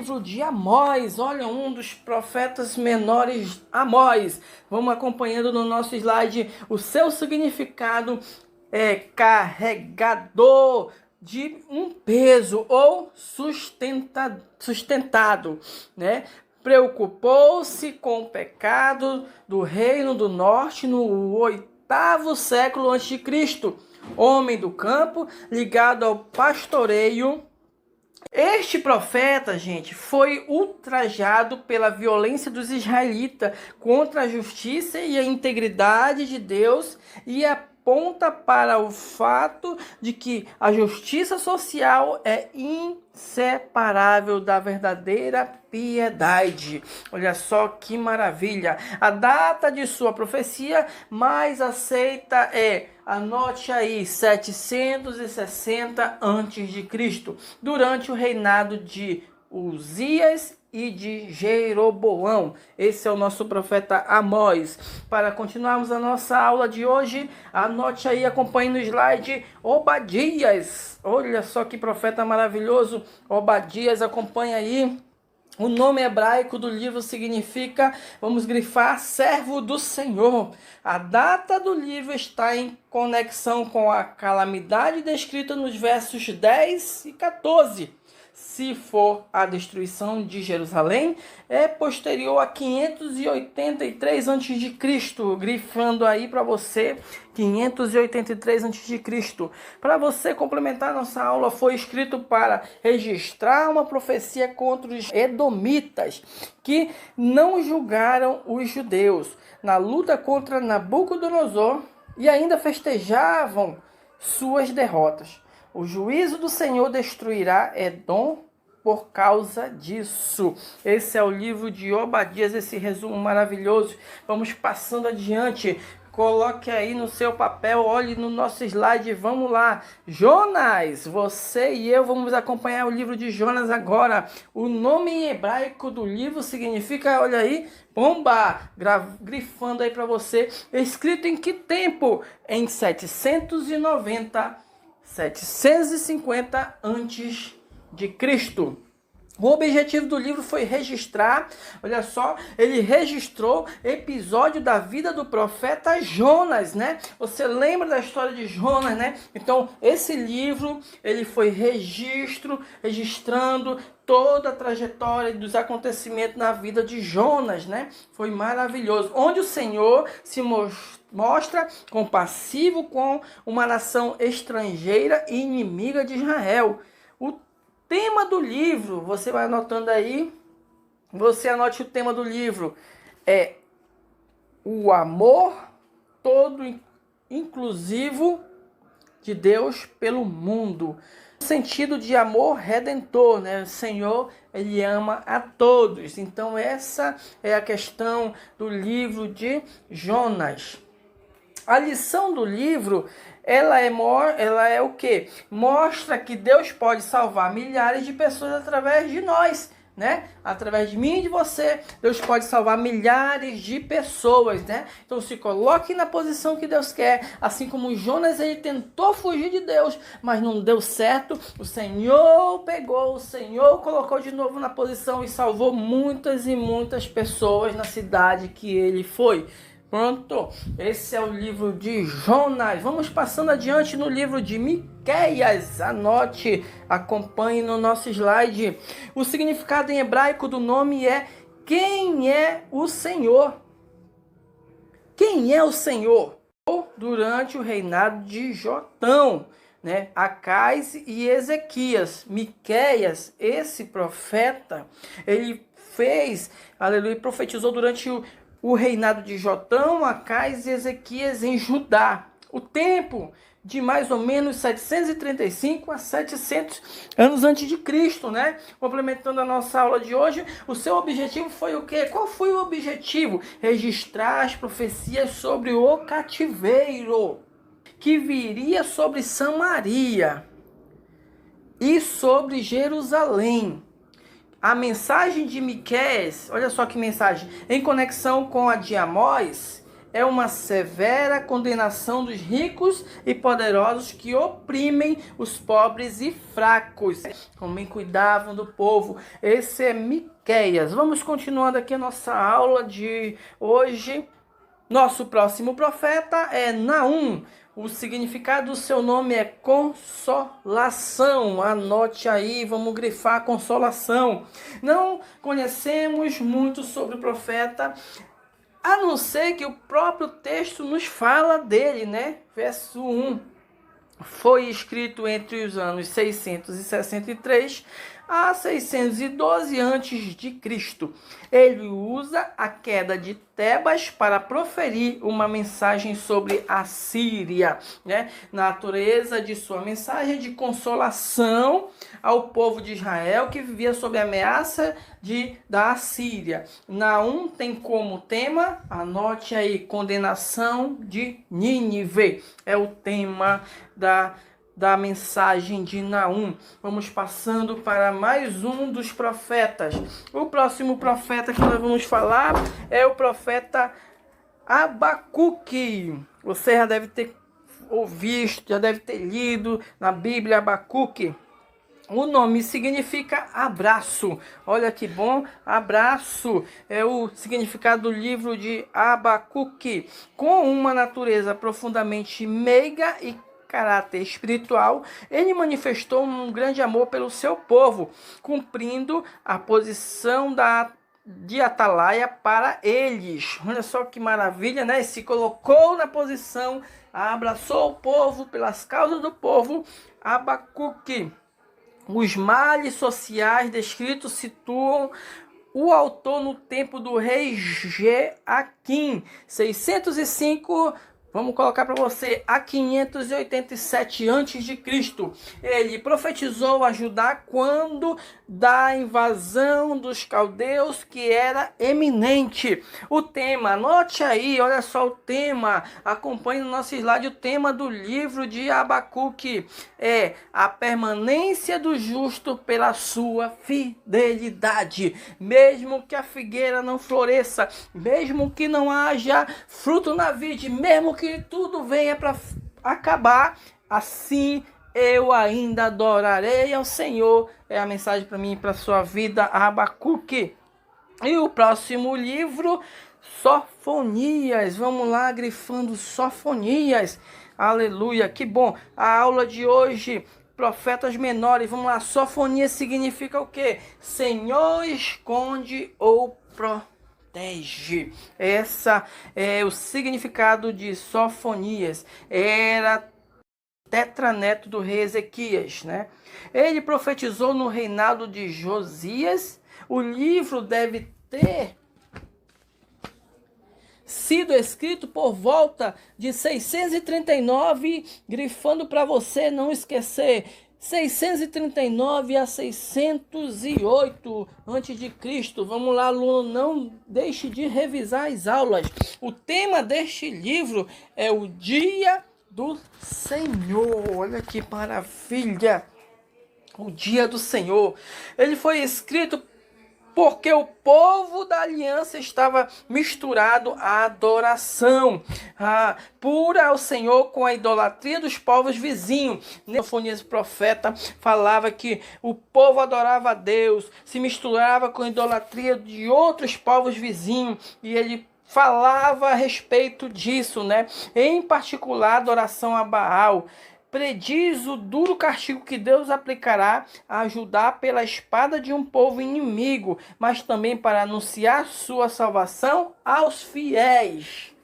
Livro de Amós, olha, um dos profetas menores, Amós. Vamos acompanhando no nosso slide. O seu significado é carregador de um peso ou sustentado, né? Preocupou-se com o pecado do reino do norte no 8º século a.C. Homem do campo, ligado ao pastoreio. Este profeta, gente, foi ultrajado pela violência dos israelitas contra a justiça e a integridade de Deus e aponta para o fato de que a justiça social é inseparável da verdadeira piedade. Olha só que maravilha. A data de sua profecia mais aceita anote aí, 760 a.C., durante o reinado de Uzias e de Jeroboão. Esse é o nosso profeta Amós. Para continuarmos a nossa aula de hoje, anote aí, acompanhe no slide Obadias. Olha só que profeta maravilhoso, Obadias, acompanha aí. O nome hebraico do livro significa, vamos grifar, servo do Senhor. A data do livro está em conexão com a calamidade descrita nos versos 10 e 14. Se for a destruição de Jerusalém, é posterior a 583 a.C., grifando aí para você 583 a.C. Para você complementar nossa aula, foi escrito para registrar uma profecia contra os edomitas, que não julgaram os judeus na luta contra Nabucodonosor e ainda festejavam suas derrotas. O juízo do Senhor destruirá Edom por causa disso. Esse é o livro de Obadias, esse resumo maravilhoso. Vamos passando adiante. Coloque aí no seu papel, olhe no nosso slide, vamos lá. Jonas, você e eu vamos acompanhar o livro de Jonas agora. O nome em hebraico do livro significa, olha aí, bomba, grifando aí para você. Escrito em que tempo? Em 750 antes de Cristo. O objetivo do livro foi registrar, olha só, ele registrou episódio da vida do profeta Jonas, né? Você lembra da história de Jonas, né? Então, esse livro, ele foi registrando toda a trajetória dos acontecimentos na vida de Jonas, né? Foi maravilhoso. Onde o Senhor se mostra compassivo com uma nação estrangeira e inimiga de Israel. O tema do livro, você vai anotando aí, você anote o tema do livro, é o amor todo inclusivo de Deus pelo mundo. No sentido de amor redentor, né? O Senhor, ele ama a todos. Então essa é a questão do livro de Jonas. A lição do livro, ela é o quê? Mostra que Deus pode salvar milhares de pessoas através de nós, né? Através de mim e de você, Deus pode salvar milhares de pessoas, né? Então se coloque na posição que Deus quer. Assim como Jonas, ele tentou fugir de Deus, mas não deu certo. O Senhor pegou, o Senhor colocou de novo na posição e salvou muitas e muitas pessoas na cidade que ele foi. Pronto, esse é o livro de Jonas. Vamos passando adiante no livro de Miqueias. Anote, acompanhe no nosso slide. O significado em hebraico do nome é: quem é o Senhor? Quem é o Senhor? Durante o reinado de Jotão, né? Acais e Ezequias. Miqueias, esse profeta, ele fez, aleluia, profetizou durante o reinado de Jotão, Acais e Ezequias em Judá. O tempo de mais ou menos 735 a 700 anos antes de Cristo, né? Complementando a nossa aula de hoje, o seu objetivo foi o quê? Qual foi o objetivo? Registrar as profecias sobre o cativeiro que viria sobre Samaria e sobre Jerusalém. A mensagem de Miqueias, olha só que mensagem, em conexão com a de Amós, é uma severa condenação dos ricos e poderosos que oprimem os pobres e fracos. Também cuidavam do povo. Esse é Miqueias. Vamos continuando aqui a nossa aula de hoje. Nosso próximo profeta é Naum. O significado do seu nome é consolação. Anote aí, vamos grifar consolação. Não conhecemos muito sobre o profeta, a não ser que o próprio texto nos fala dele, né? Verso 1. Foi escrito entre os anos 663 a 612 a.C. Ele usa a queda de Tebas para proferir uma mensagem sobre a Síria, né? Natureza de sua mensagem de consolação ao povo de Israel que vivia sob a ameaça da Assíria. Naum tem como tema, anote aí, condenação de Nínive. É o tema da mensagem de Naum. Vamos passando para mais um dos profetas. O próximo profeta que nós vamos falar é o profeta Abacuque. Você já deve ter ouvido, já deve ter lido na Bíblia Abacuque. O nome significa abraço. Olha que bom, abraço. É o significado do livro de Abacuque. Com uma natureza profundamente meiga e caráter espiritual, ele manifestou um grande amor pelo seu povo, cumprindo a posição de atalaia para eles. Olha só que maravilha, né? Se colocou na posição, abraçou o povo pelas causas do povo. Abacuque. Os males sociais descritos situam o autor no tempo do rei Joaquim, 605. Vamos colocar para você, a 587 a.C. Ele profetizou a Judá quando da invasão dos caldeus que era eminente. O tema, anote aí, olha só o tema, acompanhe no nosso slide o tema do livro de Abacuque. É a permanência do justo pela sua fidelidade. Mesmo que a figueira não floresça, mesmo que não haja fruto na vide, mesmo que tudo venha para acabar, assim eu ainda adorarei ao Senhor. É a mensagem para mim e para sua vida, Abacuque. E o próximo livro, Sofonias. Vamos lá, grifando Sofonias. Aleluia, que bom. A aula de hoje, profetas menores. Vamos lá, Sofonias significa o quê? Senhor esconde ou protege. Essa é o significado de Sofonias. Era tetraneto do rei Ezequias, né? Ele profetizou no reinado de Josias. O livro deve ter sido escrito por volta de 639, grifando para você não esquecer, 639 a 608 a.C. Vamos lá, aluno, não deixe de revisar as aulas. O tema deste livro é o Dia do Senhor. Olha que maravilha! O Dia do Senhor. Ele foi escrito porque o povo da aliança estava misturado à adoração pura ao Senhor com a idolatria dos povos vizinhos. Sofonias, profeta, falava que o povo adorava a Deus, se misturava com a idolatria de outros povos vizinhos, e ele falava a respeito disso, né? Em particular, adoração a Baal. Prediz o duro castigo que Deus aplicará a Judá pela espada de um povo inimigo, mas também para anunciar sua salvação aos fiéis.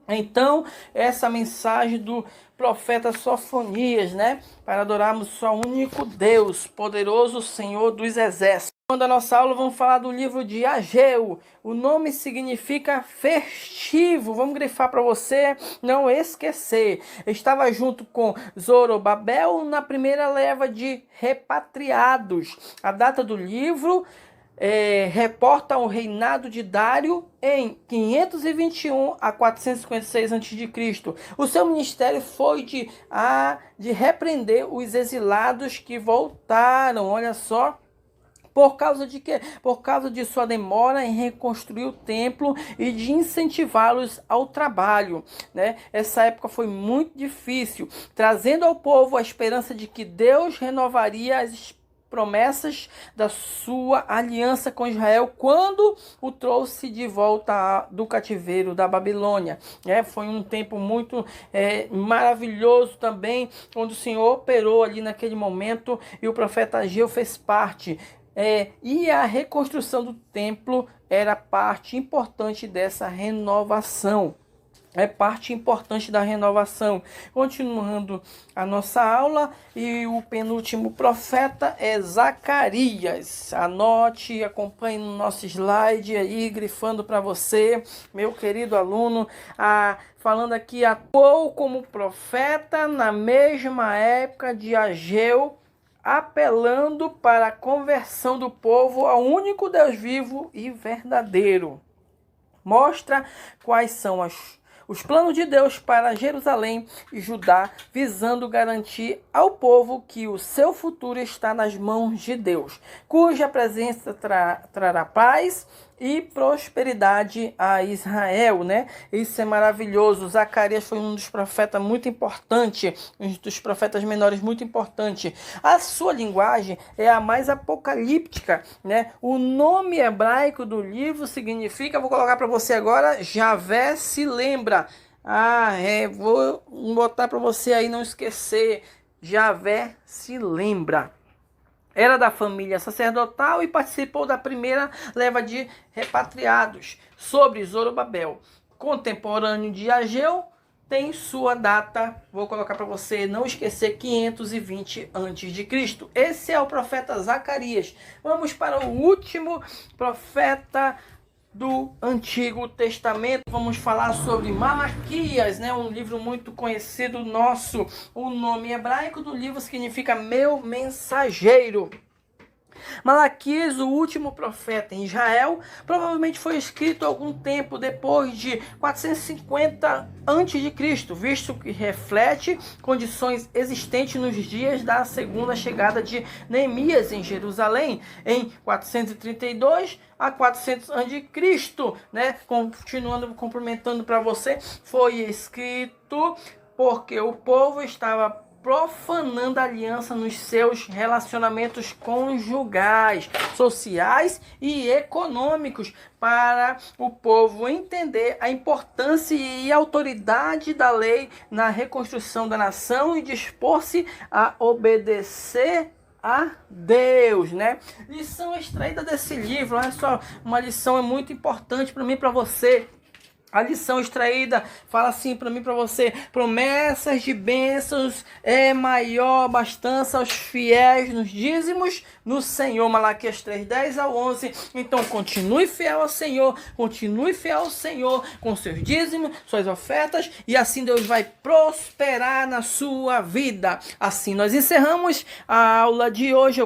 Então, essa mensagem do profeta Sofonias, né? Para adorarmos só o único Deus, poderoso Senhor dos exércitos. Da nossa aula, vamos falar do livro de Ageu. O nome significa festivo. Vamos grifar para você não esquecer. Estava junto com Zorobabel na primeira leva de repatriados. A data do livro reporta o reinado de Dário em 521 a 456 a.C. O seu ministério foi de repreender os exilados que voltaram. Olha só Por causa de quê? Por causa de sua demora em reconstruir o templo e de incentivá-los ao trabalho, né? Essa época foi muito difícil, trazendo ao povo a esperança de que Deus renovaria as promessas da sua aliança com Israel quando o trouxe de volta do cativeiro da Babilônia. Foi um tempo muito maravilhoso também, onde o Senhor operou ali naquele momento e o profeta Ageu fez parte. E a reconstrução do templo era parte importante dessa renovação. É parte importante da renovação. Continuando a nossa aula, e o penúltimo profeta é Zacarias. Anote, acompanhe no nosso slide aí, grifando para você, meu querido aluno, falando aqui, atuou como profeta na mesma época de Ageu, apelando para a conversão do povo ao único Deus vivo e verdadeiro. Mostra quais são os planos de Deus para Jerusalém e Judá, visando garantir ao povo que o seu futuro está nas mãos de Deus, cuja presença trará paz e prosperidade a Israel, né? Isso é maravilhoso. Zacarias foi um dos profetas muito importante, um dos profetas menores muito importante. A sua linguagem é a mais apocalíptica, né? O nome hebraico do livro significa, vou colocar para você agora, Javé se lembra. Vou botar para você aí não esquecer. Javé se lembra. Era da família sacerdotal e participou da primeira leva de repatriados sobre Zorobabel. Contemporâneo de Ageu, tem sua data, vou colocar para você não esquecer, 520 a.C. Esse é o profeta Zacarias. Vamos para o último profeta do Antigo Testamento. Vamos falar sobre Malaquias, né? Um livro muito conhecido nosso. O nome hebraico do livro significa meu mensageiro. Malaquias, o último profeta em Israel, provavelmente foi escrito algum tempo depois de 450 a.C., visto que reflete condições existentes nos dias da segunda chegada de Neemias em Jerusalém, em 432 a 400 a.C., né? Continuando, complementando para você, foi escrito porque o povo estava profanando a aliança nos seus relacionamentos conjugais, sociais e econômicos, para o povo entender a importância e a autoridade da lei na reconstrução da nação e dispor-se a obedecer a Deus, né? Lição extraída desse livro, olha só, uma lição muito importante para mim e para você. A lição extraída fala assim para mim, para você: promessas de bênçãos é maior abastança aos fiéis nos dízimos no Senhor. Malaquias 3:10-11. Então continue fiel ao Senhor, continue fiel ao Senhor com seus dízimos, suas ofertas, e assim Deus vai prosperar na sua vida. Assim nós encerramos a aula de hoje.